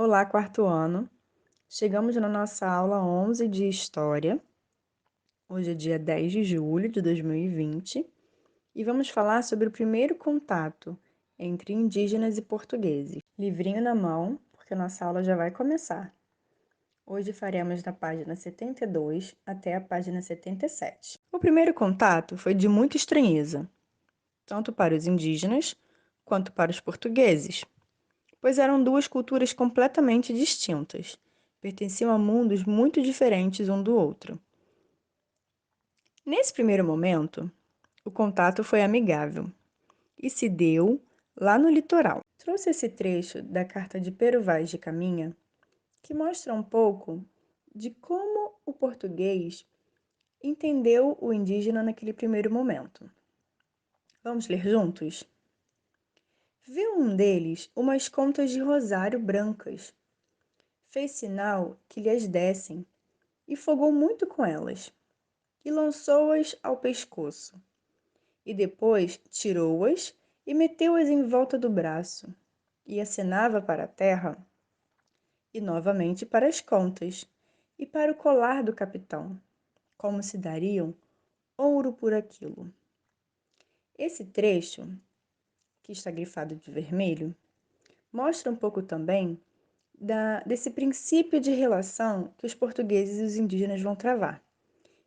Olá, quarto ano. Chegamos na nossa aula 11 de História. Hoje é dia 10 de julho de 2020 e vamos falar sobre o primeiro contato entre indígenas e portugueses. Livrinho na mão, porque a nossa aula já vai começar. Hoje faremos da página 72 até a página 77. O primeiro contato foi de muita estranheza, tanto para os indígenas quanto para os portugueses, pois eram duas culturas completamente distintas, pertenciam a mundos muito diferentes um do outro. Nesse primeiro momento, o contato foi amigável e se deu lá no litoral. Trouxe esse trecho da carta de Pero Vaz de Caminha, que mostra um pouco de como o português entendeu o indígena naquele primeiro momento. Vamos ler juntos? Viu um deles umas contas de rosário brancas. Fez sinal que lhes dessem e fogou muito com elas, e lançou-as ao pescoço, e depois tirou-as e meteu-as em volta do braço, e acenava para a terra, e novamente para as contas, e para o colar do capitão, como se dariam ouro por aquilo. Esse trecho, que está grifado de vermelho, mostra um pouco também desse princípio de relação que os portugueses e os indígenas vão travar,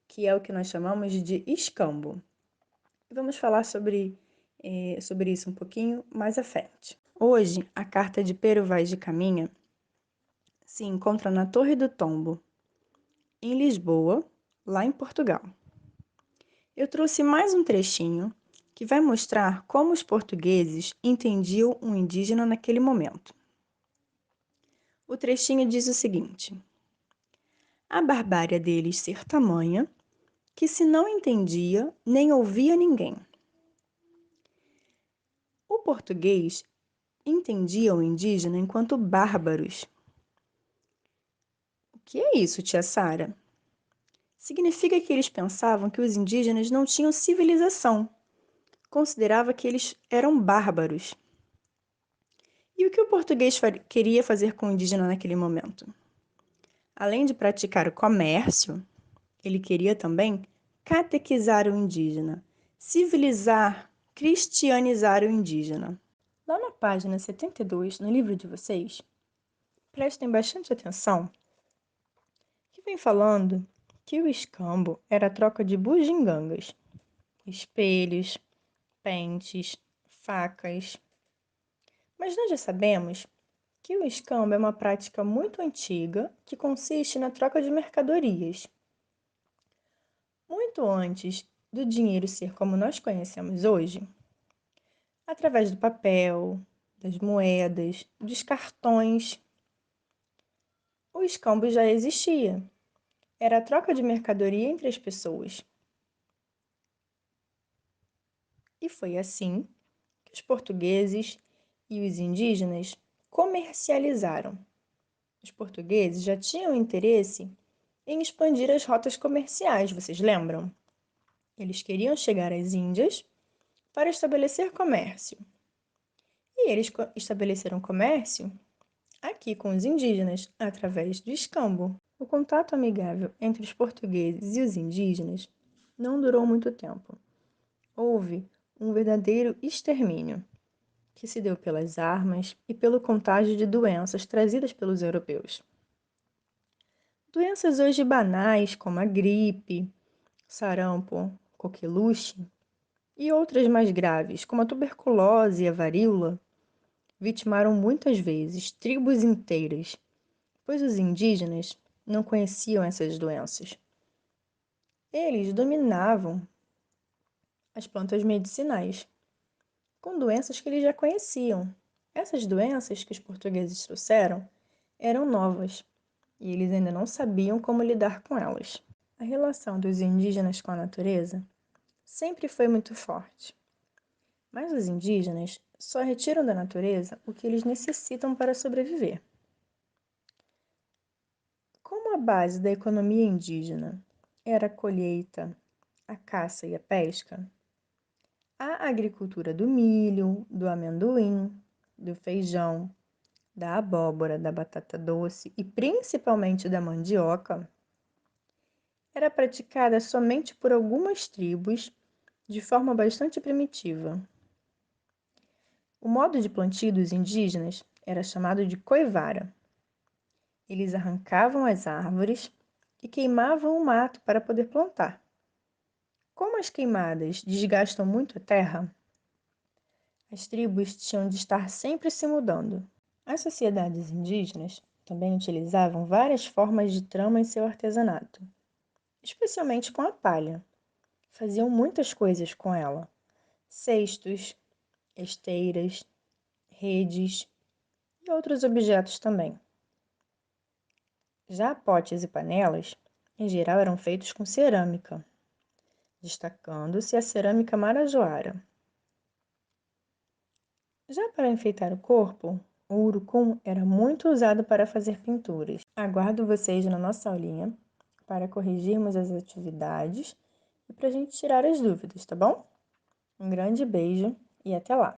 que é o que nós chamamos de escambo. Vamos falar sobre isso um pouquinho mais à frente. Hoje, a carta de Pero Vaz de Caminha se encontra na Torre do Tombo, em Lisboa, lá em Portugal. Eu trouxe mais um trechinho que vai mostrar como os portugueses entendiam o indígena naquele momento. O trechinho diz o seguinte: a barbárie deles ser tamanha que se não entendia nem ouvia ninguém. O português entendia o indígena enquanto bárbaros. O que é isso, tia Sara? Significa que eles pensavam que os indígenas não tinham civilização. Considerava que eles eram bárbaros. E o que o português queria fazer com o indígena naquele momento? Além de praticar o comércio, ele queria também catequizar o indígena, civilizar, cristianizar o indígena. Lá na página 72, no livro de vocês, prestem bastante atenção, que vem falando que o escambo era a troca de bugigangas, espelhos, pentes, facas. Mas nós já sabemos que o escambo é uma prática muito antiga que consiste na troca de mercadorias. Muito antes do dinheiro ser como nós conhecemos hoje, através do papel, das moedas, dos cartões, o escambo já existia. Era a troca de mercadoria entre as pessoas. E foi assim que os portugueses e os indígenas comercializaram. Os portugueses já tinham interesse em expandir as rotas comerciais, vocês lembram? Eles queriam chegar às Índias para estabelecer comércio. E eles estabeleceram comércio aqui com os indígenas, através do escambo. O contato amigável entre os portugueses e os indígenas não durou muito tempo. Houve um verdadeiro extermínio, que se deu pelas armas e pelo contágio de doenças trazidas pelos europeus. Doenças hoje banais, como a gripe, sarampo, coqueluche, e outras mais graves, como a tuberculose e a varíola, vitimaram muitas vezes tribos inteiras, pois os indígenas não conheciam essas doenças. Eles dominavam as plantas medicinais, com doenças que eles já conheciam. Essas doenças que os portugueses trouxeram eram novas, e eles ainda não sabiam como lidar com elas. A relação dos indígenas com a natureza sempre foi muito forte, mas os indígenas só retiram da natureza o que eles necessitam para sobreviver. Como a base da economia indígena era a colheita, a caça e a pesca, a agricultura do milho, do amendoim, do feijão, da abóbora, da batata doce e principalmente da mandioca era praticada somente por algumas tribos de forma bastante primitiva. O modo de plantio dos indígenas era chamado de coivara. Eles arrancavam as árvores e queimavam o mato para poder plantar. Como as queimadas desgastam muito a terra, as tribos tinham de estar sempre se mudando. As sociedades indígenas também utilizavam várias formas de trama em seu artesanato, especialmente com a palha. Faziam muitas coisas com ela: cestos, esteiras, redes e outros objetos também. Já potes e panelas, em geral, eram feitos com cerâmica, destacando-se a cerâmica marajoara. Já para enfeitar o corpo, o urucum era muito usado para fazer pinturas. Aguardo vocês na nossa aulinha para corrigirmos as atividades e para a gente tirar as dúvidas, tá bom? Um grande beijo e até lá!